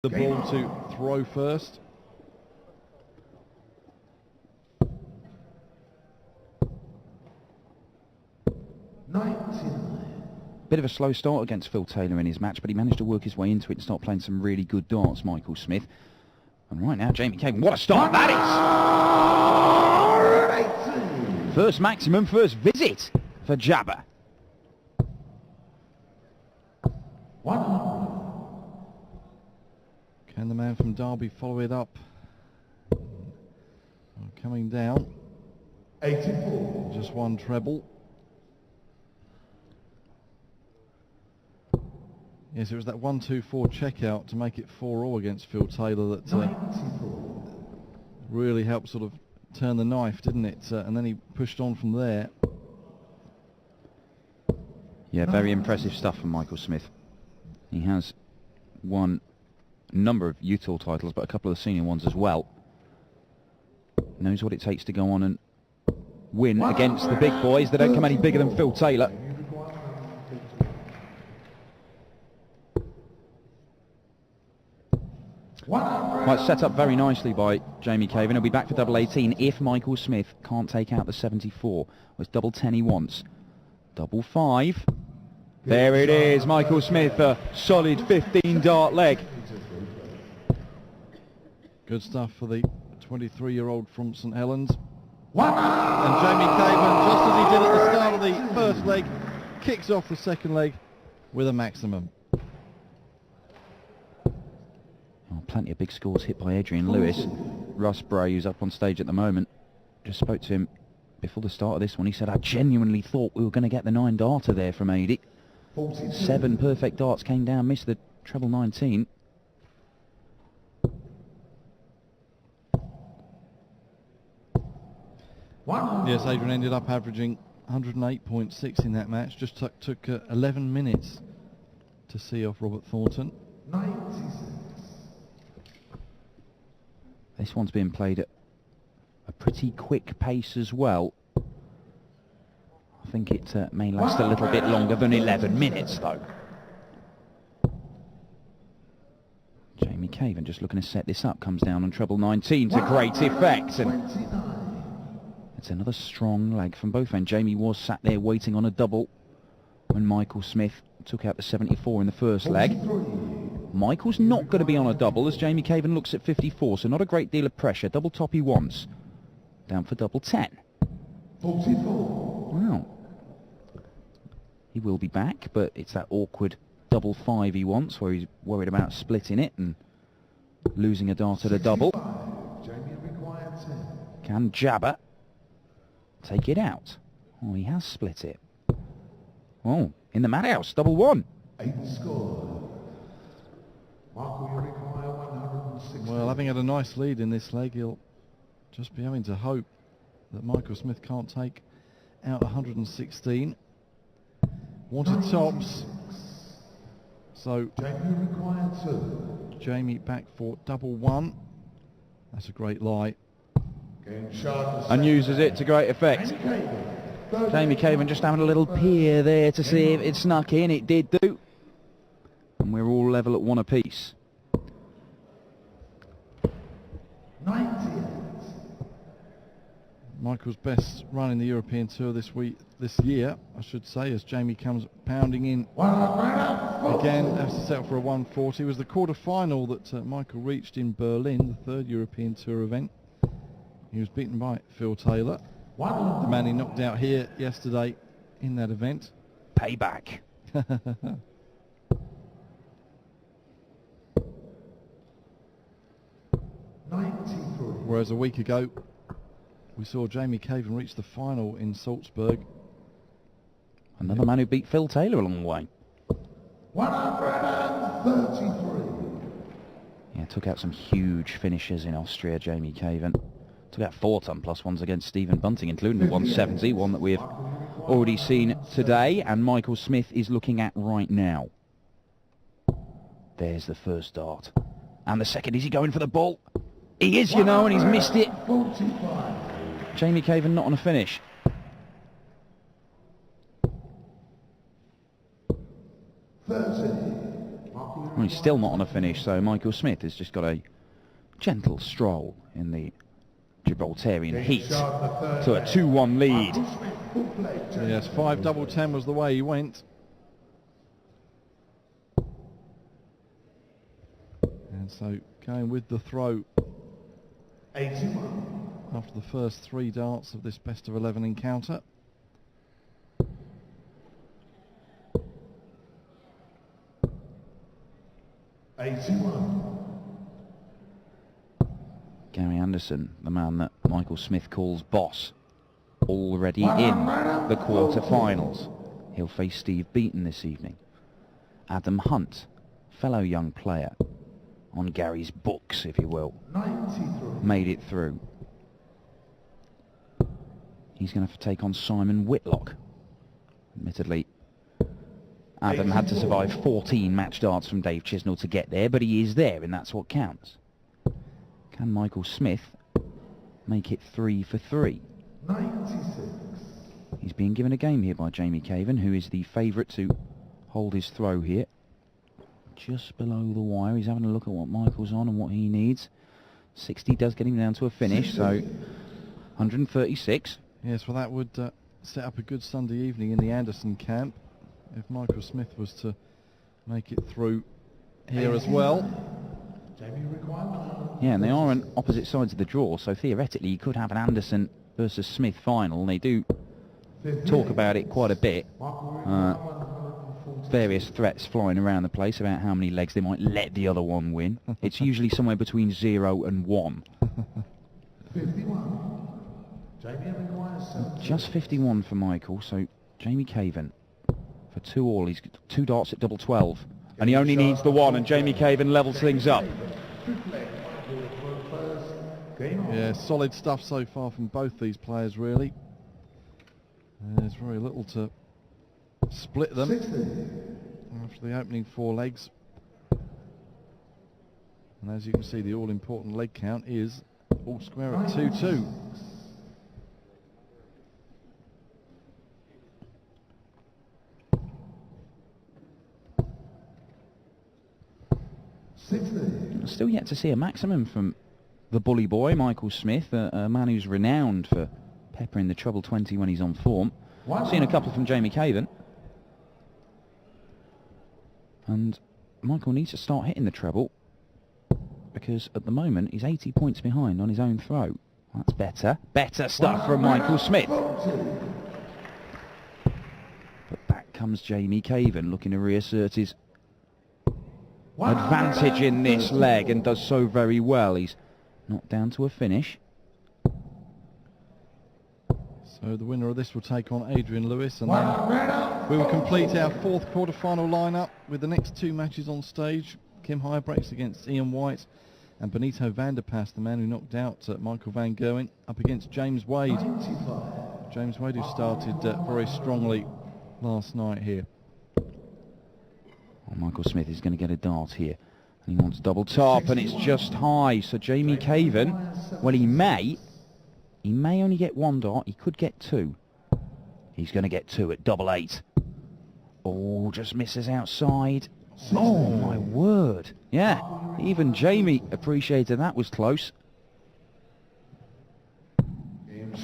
The ball to throw first. Bit of a slow start against Phil Taylor in his match, but he managed to work his way into it and start playing some really good darts, Michael Smith. And right now, Jamie Caven, what a start that is! First maximum, first visit for Jabba. Can the man from Derby follow it up? Coming down. 84. Just one treble. Yes, it was that 1-2-4 checkout to make it 4-all against Phil Taylor that really helped sort of turn the knife, didn't it? And then he pushed on from there. Yeah, very impressive stuff from Michael Smith. He has won a number of youth tour titles, but a couple of the senior ones as well. Knows what it takes to go on and win against the big boys. They don't come any bigger than Phil Taylor. Right, set up very nicely by Jamie Caven. He'll be back for double 18 if Michael Smith can't take out the 74. It's double 10 he wants. Double 5. There it is, Michael Smith, a solid 15 dart leg. Good stuff for the 23-year-old from St Helens. And Jamie Caven, just as he did at the start of the first leg, kicks off the second leg with a maximum. Oh, plenty of big scores hit by Adrian Lewis. Russ Bray, who's up on stage at the moment, just spoke to him before the start of this one. He said, I genuinely thought we were going to get the 9 darter there from Adi. 7 perfect darts came down, missed the treble 19. Yes, Adrian ended up averaging 108.6 in that match. Just took 11 minutes to see off Robert Thornton. 96. This one's being played at a pretty quick pace as well. I think it may last a little bit longer than 11 minutes, though. Jamie Caven just looking to set this up, comes down on treble 19 to great effect. And it's another strong leg from both ends. Jamie was sat there waiting on a double when Michael Smith took out the 74 in the first leg. Michael's not going to be on a double as Jamie Caven looks at 54, so not a great deal of pressure. Double top he wants. Down for double 10. 44. Well, he will be back, but it's that awkward double 5 he wants, where he's worried about splitting it and losing a dart at a double. Can Jabba take it out? Oh, he has split it. Oh, in the madhouse, double 1. 8 score. Well, having had a nice lead in this leg, he'll just be having to hope that Michael Smith can't take out 116. Wanted tops. So Jamie back for double 1. That's a great lie. And uses it to great effect. Jamie Caven just having a little peer there to see if it snuck in. It did do. And we're all level at 1 apiece. 98. Michael's best run in the European Tour this year, I should say, as Jamie comes pounding in. Again, has to settle for a 140. It was the quarter-final that Michael reached in Berlin, the 3rd European Tour event. He was beaten by Phil Taylor, the man he knocked out here yesterday in that event. Payback. Whereas a week ago, we saw Jamie Caven reach the final in Salzburg. Another man who beat Phil Taylor along the way. 133. Yeah, took out some huge finishes in Austria, Jamie Caven. Took out 4 ton plus ones against Stephen Bunting, including the 170, one that we've already seen today, and Michael Smith is looking at right now. There's the first dart. And the second, is he going for the ball? He is, you know, and he's missed it. 45. Jamie Caven not on a finish. 30. Well, he's still not on a finish, so Michael Smith has just got a gentle stroll in the Gibraltarian heat to a 2-1 lead. Yes, 5 double 10 was the way he went. And so going with the throw 81. after the first 3 darts of this best of 11 encounter. Gary Anderson, the man that Michael Smith calls boss, already in the quarter-finals. He'll face Steve Beaton this evening. Adam Hunt, fellow young player, on Gary's books, if you will, 93. made it through. He's going to take on Simon Whitlock. Admittedly, Adam had to survive 14 match darts from Dave Chisnell to get there, but he is there, and that's what counts. Can Michael Smith make it 3 for 3? 96. He's being given a game here by Jamie Caven, who is the favourite to hold his throw here. Just below the wire, he's having a look at what Michael's on and what he needs. 60 does get him down to a finish, so 136. Yes, well that would set up a good Sunday evening in the Anderson camp if Michael Smith was to make it through here as well. Yeah, and they are on opposite sides of the draw, so theoretically you could have an Anderson versus Smith final. They do talk about it quite a bit. Various threats flying around the place about how many legs they might let the other one win. It's usually somewhere between 0 and 1. 51. Jamie requires Just 51 for Michael, so Jamie Caven for 2-all. He's got 2 darts at double 12, and he only needs the 1, and Jamie Caven levels things up. Yeah, solid stuff so far from both these players, really. There's very little to split them after the opening 4 legs. And as you can see, the all-important leg count is all square at 2-2. Still yet to see a maximum from the bully boy, Michael Smith, a man who's renowned for peppering the treble 20 when he's on form. Seen a couple from Jamie Caven. And Michael needs to start hitting the treble, because at the moment he's 80 points behind on his own throw. That's better. Better stuff from Michael Smith. But back comes Jamie Caven, looking to reassert his advantage in this leg, and does so very well. He's not down to a finish. So the winner of this will take on Adrian Lewis, and then we will complete our 4th quarter-final lineup with the next 2 matches on stage. Kim Huybrechts against Ian White, and Benito van der Pas, the man who knocked out Michael van Gerwen, up against James Wade. James Wade, who started very strongly last night here. Well, Michael Smith is going to get a dart here. And he wants double top, and it's just high. So Jamie Caven, well, he may only get 1 dart. He could get 2. He's going to get 2 at double 8. Oh, just misses outside. Oh, my word. Yeah, even Jamie appreciated that was close.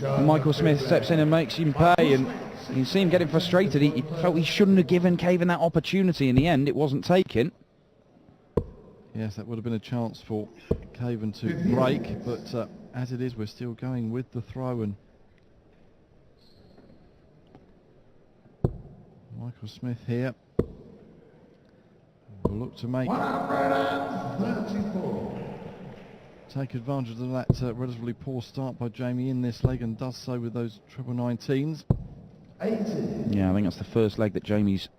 And Michael Smith steps in and makes him pay, and you can see him getting frustrated. He felt he shouldn't have given Caven that opportunity. In the end, it wasn't taken. Yes, that would have been a chance for Caven to break, but as it is, we're still going with the throw, and Michael Smith here will look to make take advantage of that relatively poor start by Jamie in this leg, and does so with those treble 19s. 80. Yeah, I think that's the first leg that Jamie's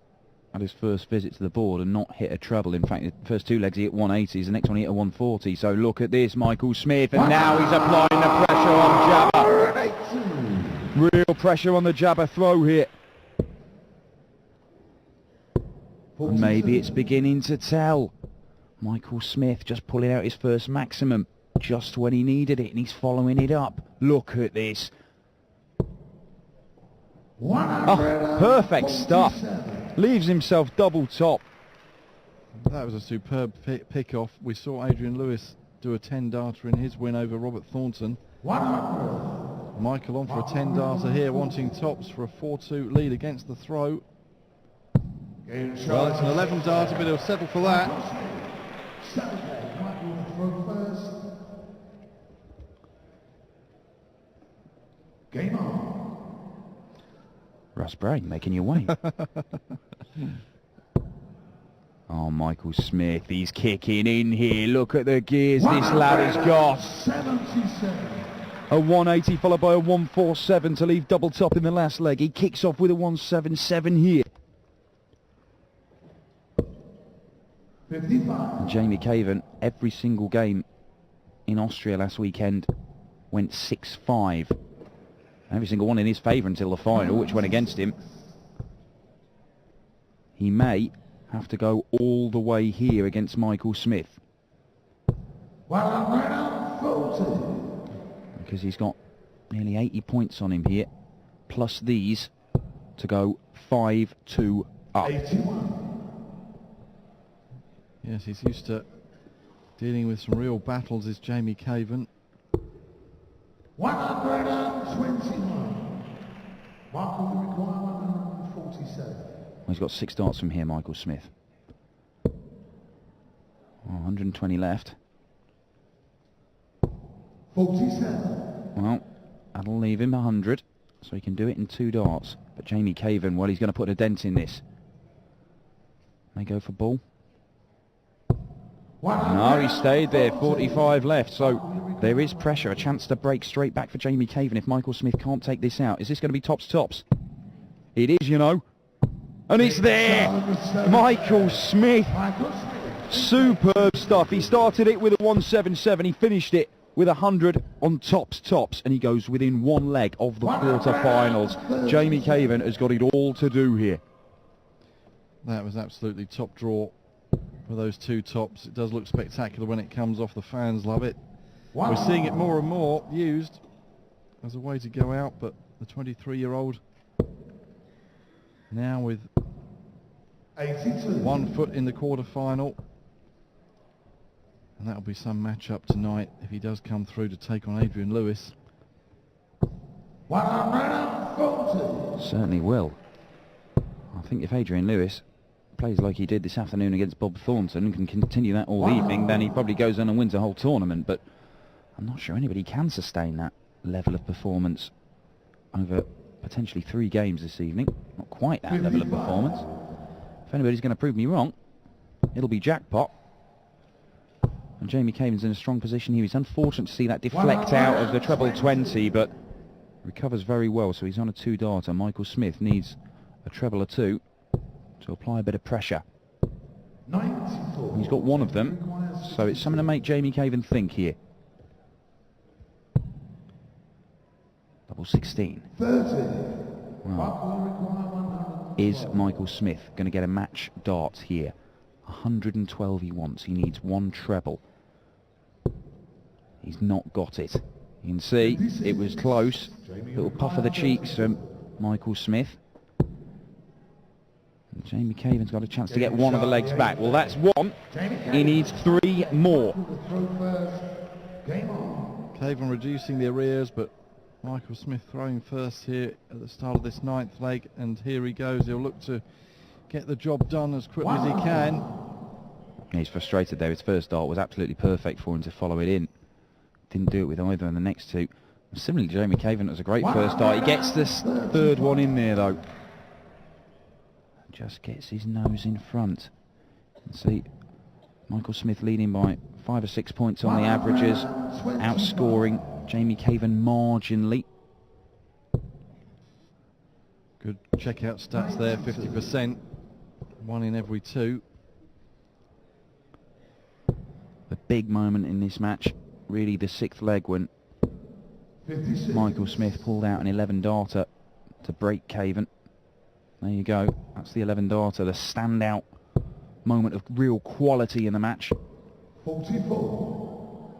had his first visit to the board and not hit a treble. In fact, the first 2 legs he hit 180s, the next one he hit a 140. So look at this, Michael Smith, and now he's applying the pressure on Jabba. Real pressure on the Jabba throw here. And maybe it's beginning to tell. Michael Smith just pulling out his first maximum just when he needed it, and he's following it up. Look at this. Oh, perfect stuff. Leaves himself double top. That was a superb pick-off. We saw Adrian Lewis do a 10-darter in his win over Robert Thornton. 100. Michael on for a 10-darter here, wanting tops for a 4-2 lead against the throw. Well, it's an 11-darter, but he'll settle for that. Michael throw first. Game on. Russ Brain making your way. Oh, Michael Smith, he's kicking in here. Look at the gears this lad has got. 77. A 180 followed by a 147 to leave double top in the last leg. He kicks off with a 177 here. 55. And Jamie Caven, every single game in Austria last weekend went 6-5. Every single one in his favour until the final, which went against him. He may have to go all the way here against Michael Smith. 140. Because he's got nearly 80 points on him here, plus these to go 5-2 up. 81. Yes, he's used to dealing with some real battles, is Jamie Caven. 121. Michael, you require 147. Well, he's got 6 darts from here, Michael Smith. Oh, 120 left. 47. Well, that'll leave him 100, so he can do it in 2 darts. But Jamie Caven, well, he's going to put a dent in this. They go for ball. No, he stayed there, 45 left, so there is pressure, a chance to break straight back for Jamie Caven if Michael Smith can't take this out. Is this going to be tops? It is, you know. And it's there! Michael Smith! Superb stuff. He started it with a 177, he finished it with 100 on tops, and he goes within 1 leg of the quarter-finals. Jamie Caven has got it all to do here. That was absolutely top draw for those 2 tops. It does look spectacular when it comes off. The fans love it. We're seeing it more and more used as a way to go out, but the 23-year-old now with 82. 1 foot in the quarter-final. And that'll be some match-up tonight if he does come through to take on Adrian Lewis. 140. Certainly will. I think if Adrian Lewis plays like he did this afternoon against Bob Thornton and can continue that all evening, then he probably goes on and wins the whole tournament. But I'm not sure anybody can sustain that level of performance over potentially 3 games this evening. Not quite that level of performance. If anybody's going to prove me wrong, it'll be jackpot. And Jamie Caven's in a strong position here. He's unfortunate to see that deflect out of the treble 20, but recovers very well, so he's on a 2-darter. Michael Smith needs a treble or 2 to apply a bit of pressure. 94. He's got 1 of them, so it's something to make Jamie Caven think here. Double 16. 30. Wow. Is Michael Smith going to get a match dart here? 112 he wants. He needs 1 treble. He's not got it. You can see it was close. Little puff of the cheeks from Michael Smith. And Jamie Caven's got a chance to get 1 of the legs back. Well, that's 1. He needs 3 more. Caven reducing the arrears, but Michael Smith throwing first here at the start of this 9th leg, and here he goes. He'll look to get the job done as quickly as he can. He's frustrated there. His first dart was absolutely perfect for him to follow it in. Didn't do it with either of the next 2. Similarly, Jamie Caven, it was a great first dart. He gets this 3rd one in there, though. Just gets his nose in front. And see, Michael Smith leading by 5 or 6 points on the averages, outscoring Jamie Caven marginally. Good checkout stats there, 50%. 1 in every 2. The big moment in this match, really the 6th leg, when 56. Michael Smith pulled out an 11-darter to break Caven. There you go, that's the 11-darter, the standout moment of real quality in the match. 44.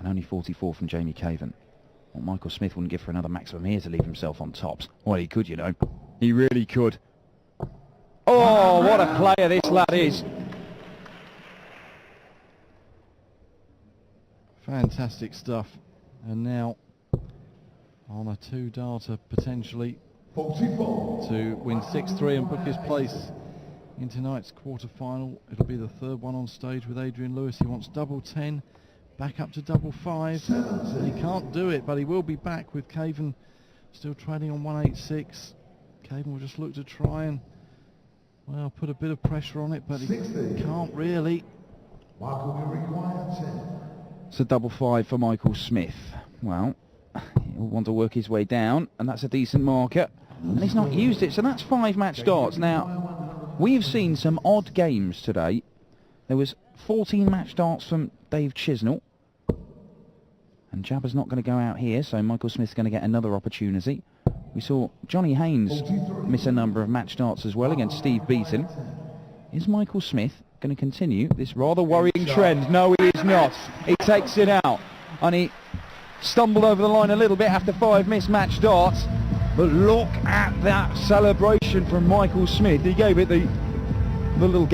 And only 44 from Jamie Caven. Well, Michael Smith wouldn't give for another maximum here to leave himself on tops. Well, he could, you know. He really could. Oh, what a player this lad is. Fantastic stuff. And now on a 2-darter potentially 44. to win 6-3 and book his place in tonight's quarter-final. It'll be the third one on stage with Adrian Lewis. He wants double 10, back up to double 5. He can't do it, but he will be back with Caven still trading on 186. Caven will just look to try and, well, put a bit of pressure on it, but he 60. can't really. Michael will require 10. It's a double 5 for Michael Smith. Well, he'll want to work his way down, and that's a decent marker. And he's not used it, so that's 5 match darts. Now, we've seen some odd games today. There was 14 match darts from Dave Chisnell. And Jabba's not going to go out here, so Michael Smith's going to get another opportunity. We saw Johnny Haynes miss a number of match darts as well against Steve Beaton. Is Michael Smith going to continue this rather worrying trend? No, he is not. He takes it out, and he stumbled over the line a little bit after 5 missed match darts. But look at that celebration from Michael Smith. He gave it the little